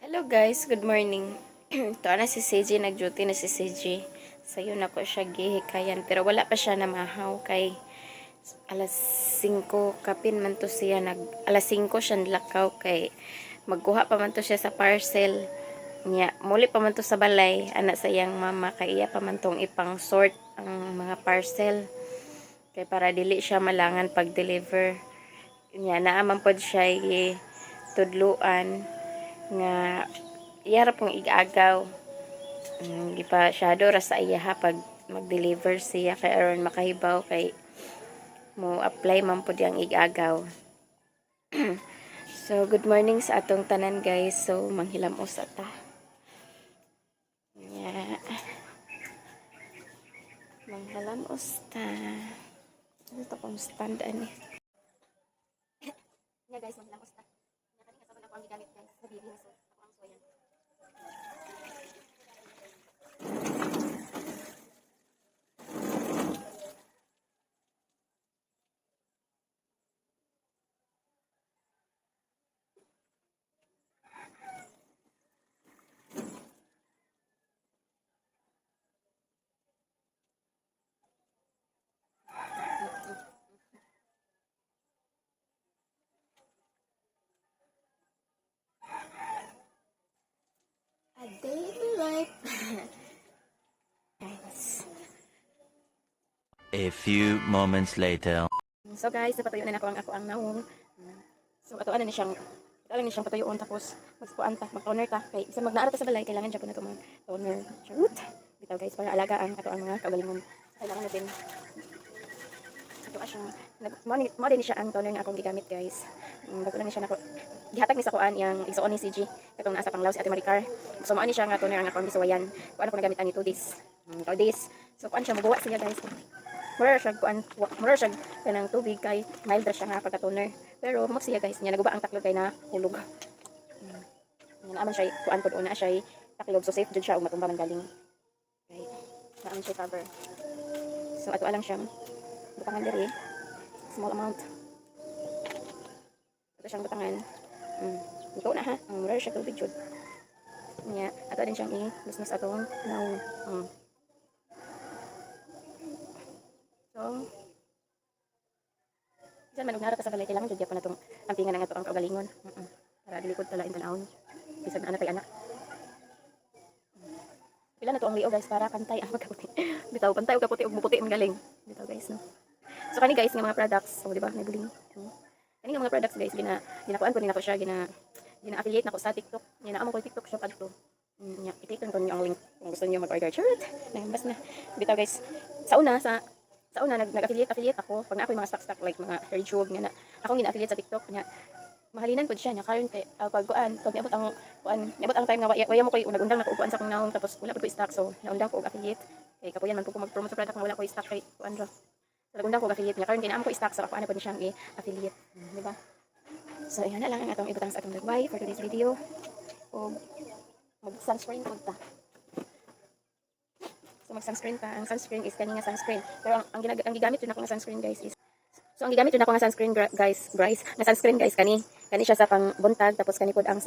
Hello guys, good morning. Ito na si CJ, nag-duty na si CJ. Sayo na ko siya gihikayan, pero wala pa siya namahaw kay alas 5 kapin man to siya alas 5 siya nlakaw kay magkuha pa man to siya sa parcel niya. Muli pa man to sa balay, anak sa iyang mama kay iya pa man tong ipang sort ang mga parcel. Kay para dili siya malangan pag-deliver. Niya naaman pod siya tudluan nga iyara pong igagaw. Gipa shadow ra sa iya ha pag mag-deliver siya kay aron makahibaw kay mo apply man pud yang igagaw. So good morning sa atong tanan guys. So manghilam usa ta. Yeah. Manghilam usta. Ito pang stand ani. Yeah guys, manghilam usta. Kanina sa ako ang gigamit guys sa bibi so ako ang soyan. A day in the life. Guys. A few moments later. So guys, napatuyo na ako ang naong. So ato ano ni siyang patuyoon tapos magpuan ta, mag-toner ta kay isa magnaara ta sa balay kailangan jud na to mag toner. Shoot. Bitaw guys para alagaan ato ang mga kaugalingon. Kailangan natin ito siya mo din siya ang toner nga akong gigamit guys. Bago lang ni siya nako gihatag ni sa kuan yang igsuon ni CG katong nasa panglaw si Ate Maricar. So mao ni siya nga toner ang akong gisuwayan. Kuan ako nagamit ani 2 days. 2 days. So kuan siya mabuwa siya guys. Mura siya kanang tubig kay mild ra siya nga pagka-toner. Pero mo siya guys, niya naguba ang taklog kay na hulog. Naaman siya kuan pud una siya taklog so safe jud siya ug matumba man galing. Okay. Naaman siya cover. So ato lang siya butangan diri small amount. Ato siyang butangan. Ito na ha. Mura siya tubig jud. Niya ato din siyang i-business atong now. So, diyan manug nara ta sa balay kailangan jud gyapon natong ampingan ang ato ang kaugalingon. Para dilikod tala in tanawon. Bisag na ana tay anak. Pila na to ang liog guys para pantay ang pagkaputi. Bitaw pantay og kaputi og muputi ang galing. Bitaw guys no. So kani guys nga mga products, so di ba naguling. Kani nga mga products guys ginakuan ko nako siya gina-affiliate nako sa TikTok. Ginaamo ko TikTok shop adto. I-click lang ko niyo ang link kung gusto niyo mag-order. Charot. Nahambas na. Bitaw guys. Sa una nag-affiliate ako pag na ako yung mga stock like mga hair tube nga na akong gina-affiliate sa TikTok nya mahalinan pud siya nya karon kay pag niabot ang time nga waya mo koy nag-undang nako kuan sa akong naong tapos wala pud ko stock so naundang ko og affiliate kay kapuyan man pud ko mag-promote sa product nga wala ko stock kay kuan ra so nag-undang ko og affiliate nya karon kay naam ko stock so ako ana pud siyang i-affiliate di ba so yan na lang ang atong ibutang sa atong dagway for today's video og mag-sunscreen pud ta. So mag-sunscreen pa. Ang sunscreen is kani nga sunscreen. Pero ang gigamit yun ako nga sunscreen guys is so ang gigamit yun ako nga sunscreen nga sunscreen guys kani siya sa pangbuntag tapos kani pod ang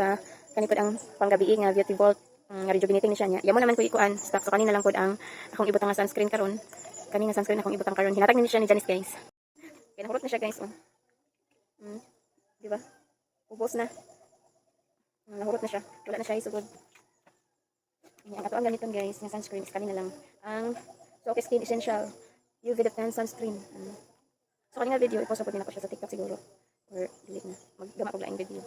panggabi nga beauty vault nga rejuvenating ni siya nya. Yamo naman ko ikuan stock so kani na lang pod ang akong ibutang nga sunscreen karon. Kani nga sunscreen akong ibutang karon. Hinatag ni siya ni Janice guys. Kaya nahurot na siya guys oh. Di ba? Ubos na. Nahurot na siya. Wala na siya isugod. Ang ato ang gamiton guys, nga sunscreen is kanina lang ang Soak Skin Essential UV Defense Sunscreen. So kanina video, ipost po din ako siya sa TikTok siguro. Or delete na. Maggama ko lang video.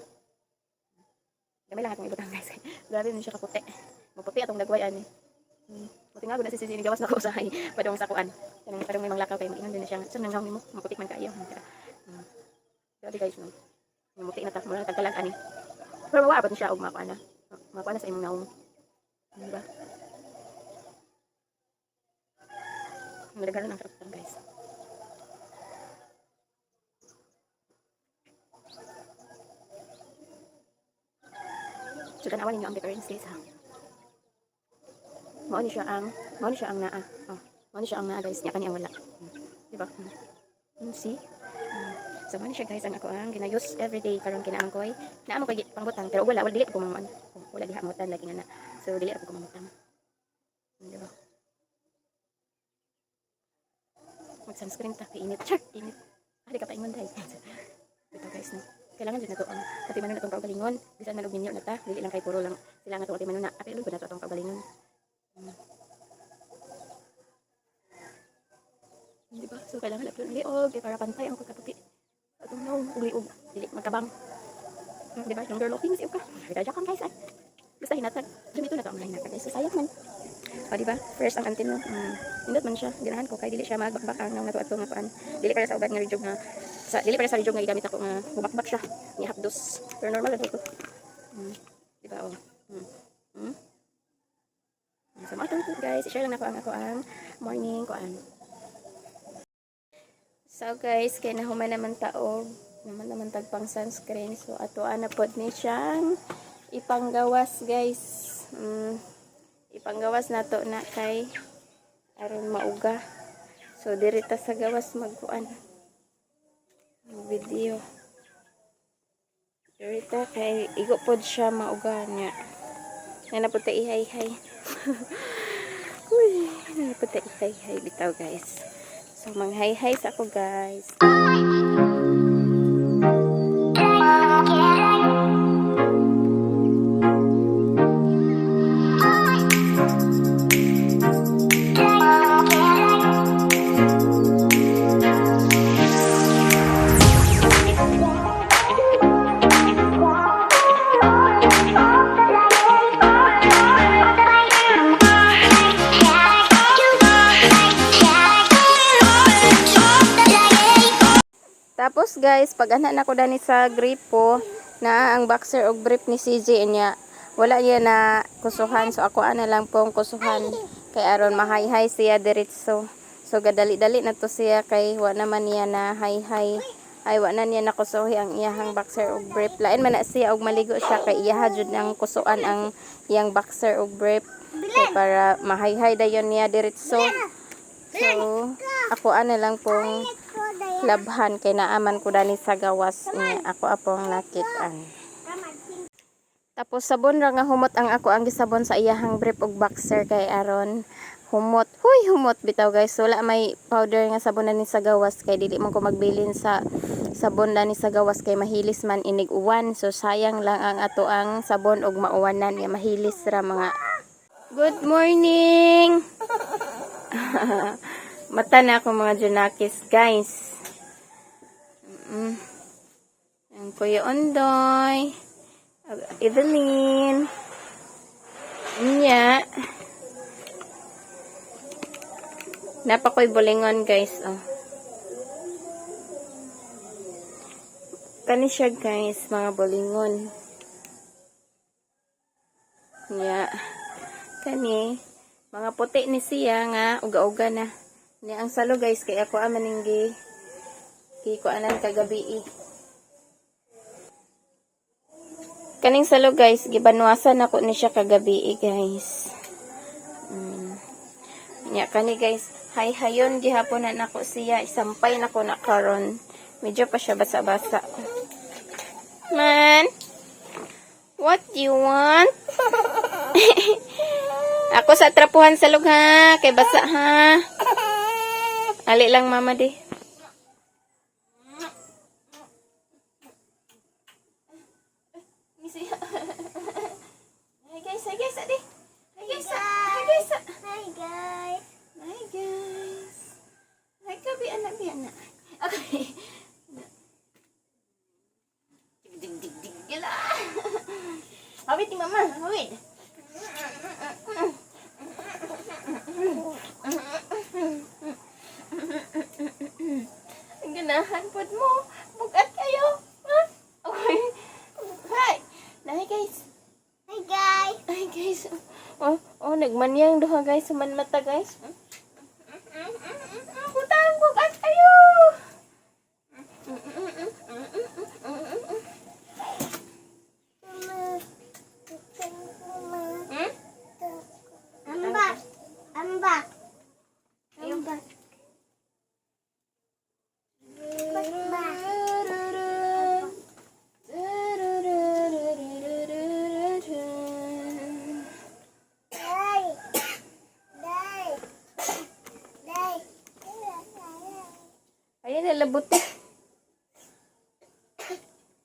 Gamay lang atong ibutang guys. Grabe mo siya kaputi. Maputi atong dagwayan eh. Buti nga, si Sisi gawas na ko usahay. Padong sa kuan. Parang may manglakaw kayo. Mag-inom din na siya. Saan nang mo? Maputi man kayo. Grabe guys no. Maputi na ta. Mula tagkalag ani. Pero mawa pa siya og makuana. Makuana sa imong naong. Diba? Nalagaran ang kapitan guys. So tanawan ninyo ang difference guys ha. Mao ni siya ang naa. Mao ni siya ang naa guys. Nya kani ang wala. Diba? See? So So man siya guys ang ako ang ginayos everyday karon kinaang koy. Naamo koy pangbutang pero wala dili ko mamuan. Wala diha mutan lagi nga na. So dili ako mamutang. Di ba? Mag-sunscreen ta kay init. Char, init. Ari ka pa ingon dai. Ito guys no. Kailangan din na to ang pati man na itong kaugalingon. Bisan man og minyo na ta, dili lang kay puro lang sila nga to pati man na. Apil ko na to itong kaugalingon. Di ba? So kailangan lapyo ng liog para pantay ang pagkaputi. Atong no, uli-ug, dili magkabang. Di ba? Yung girl looking siya ka. Kaya kan guys ay. Basta hinatag. Dumito na to ang hinatag guys. So sayang man. O di ba? First ang antino. Indot man siya. Ganahan ko kay dili siya magbakbak ang nato ato nga kuan. Dili para sa uban nga rijog nga dili para sa rijog nga gigamit ako nga mubakbak siya. Ni hapdos. Pero normal lang ko. Di ba? Oh. So mo guys, share lang ako ang morning kuan. So guys, kaya nahuman naman taog, naman tagpang sunscreen. So ato na pod ni siyang ipanggawas guys. Ipanggawas nato na kay aron mauga. So dirita sa gawas magkuan. Video. Dirita kay igo pod siya mauga niya. Na puta ihay-hay. Uy, na puta ihay-hay bitaw guys. So, mang-hi-hi sa ako, guys. Tapos guys, pag anak na ko dani sa gripo na ang boxer og brief ni CJ niya, wala niya na kusuhan. So ako ana lang pong kusuhan kay aron mahay-hay siya diretso. So gadali-dali na to siya kay wa naman niya na hay-hay. Ay wa na niya na kusuhi ang iyahang boxer og brief. Lain man na siya og maligo siya kay iyaha jud nang kusuan ang iyang boxer og brief. Kay para mahay-hay dayon niya diretso. So ako ana lang pong labhan kay naaman ko dani sa gawas niya ako apong nakitaan. Tapos sabon ra nga humot ang ako ang gisabon sa iyahang brief og boxer kay aron humot. Huy, humot bitaw guys. Wala may powder nga sabon dani sa gawas kay dili man ko magbilin sa sabon dani sa gawas kay mahilis man inig uwan. So sayang lang ang ato ang sabon og mauwanan nga mahilis ra mga. Good morning. Mata na ako mga junakis guys. Ang Kuya Ondoy, Evelyn, Nya. Napakoy bulingon guys. Oh. Kani siya guys, mga bulingon. Nya. Kani, mga puti ni siya nga, uga-uga na. Nya ang salo guys, kaya ako amaninggi. Ko anan kagabi. Kaning salo guys, gibanwasan ako ni siya kagabi guys. Nya kani guys, hay-hayon gihapon na nako siya, isampay nako na karon. Medyo pa siya basa-basa. Man, what do you want? Ako sa trapuhan sa lug ha, kay basa ha. Ali lang mama di. Hi guys, adi. Hi guys. Hi guys. Hi guys. Hi guys. Hi ka bi anak. Okay. Dig gila. Hawid ni mama, hawid. Ang ganahan pod mo. Bugat kayo. Ha? Okay. Hi. Hi guys. Hi guys. Ay guys. Oh, nagmanyang duha guys, suman mata guys. Butang bugat kayo. I'm back. I'm back. I'm back. Back. buti.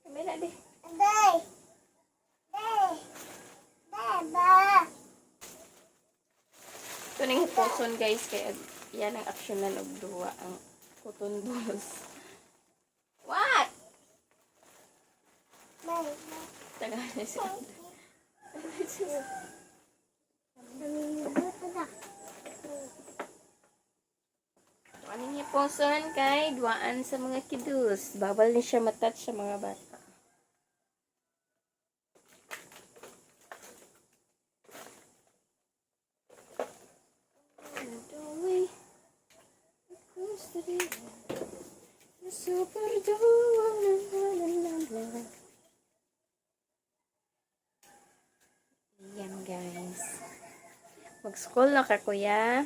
Kamera di. Day. Day. Day ba? Ito ning hiposon guys kay yan ang aksyonan og duwa ang cotton balls. What? Day. Taga siya. Ano niya poson kay duaan sa mga kidus. Bawal ni siya matouch sa mga bata. Yan guys. Mag-school na ka kuya.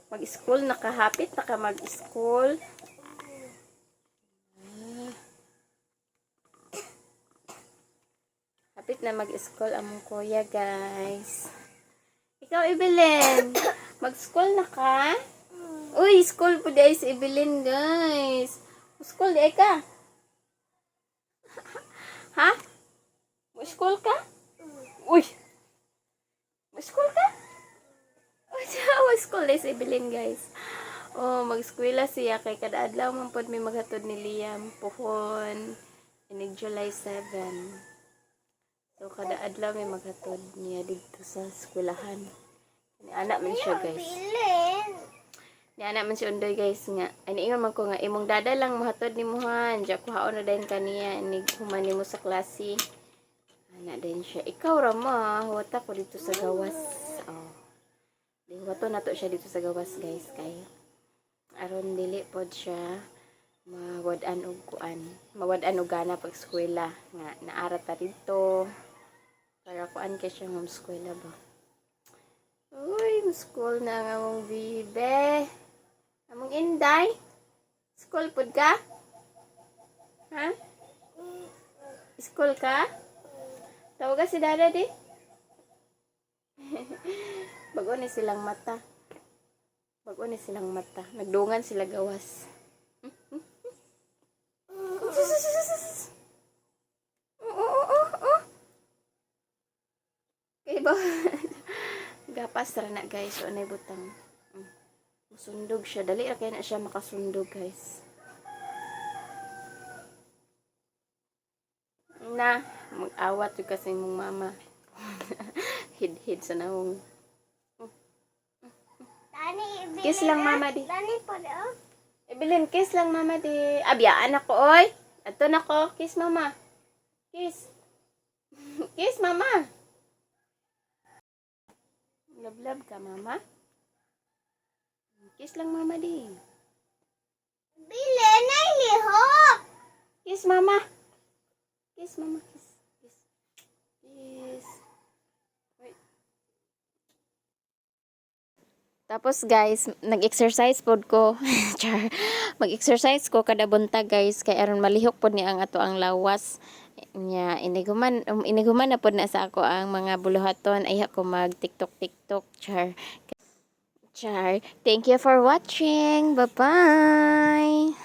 Mag-school na ka. Hapit na ka mag-school. Hapit na mag-school among kuya guys. Ikaw Evelyn. Mag-school na ka? Uy, school po dahil si Evelyn guys. School di ka? Ha? School ka? Uy! School ka? School is Evelyn guys. Oh, mag-eskwela siya kay kada adlaw man pod may maghatod ni Liam puhon inig July 7. So kada adlaw may maghatod niya dito sa eskwelahan. Ni anak man siya guys. Bilin. Ni anak man si Undoy guys nga. Ani ingon man ko nga imong dada lang mahatod nimuhan. Diya kuhaon na din kaniya inig human nimo sa klase. Ana din siya. Ikaw ra ma, wata ko dito sa gawas. Oh. Di wato nato siya dito sa gawas guys kay aron dili pod siya mawad-an og kuan. Mawad-an og gana pag eskwela nga naara ta dito. Para kuan kay siya ng eskwela ba. Uy, school na nga mong bibe. Among inday. School pod ka? Ha? School ka? Tawag ka si dada di? Bago ni silang mata. Bago ni silang mata. Nagdungan sila gawas. Kaya ba? Gapas ra na guys. So, anay butang. Masundog siya. Dali ra kaya na siya makasundog guys. Na, mag-awat yung kasi mong mama. Hid-hid sa nahong. Dani, Bilin. Kiss lang mama di. Dani po daw. Evelyn, kiss lang mama di. Abiyaan ako, oy. Ato na ko. Kiss mama. Kiss. Kiss mama. Love ka mama. Kiss lang mama di. Bilin ay lihok. Kiss mama. Kiss mama. Kiss. Kiss. Kiss. Wait. Tapos guys, nag-exercise pod ko. Char. Mag-exercise ko kada buntag guys kay aron malihok pod ni ang ato ang lawas. Nya iniguman na pod na sa ako ang mga buluhaton ay ako mag TikTok. Char. Thank you for watching. Bye-bye.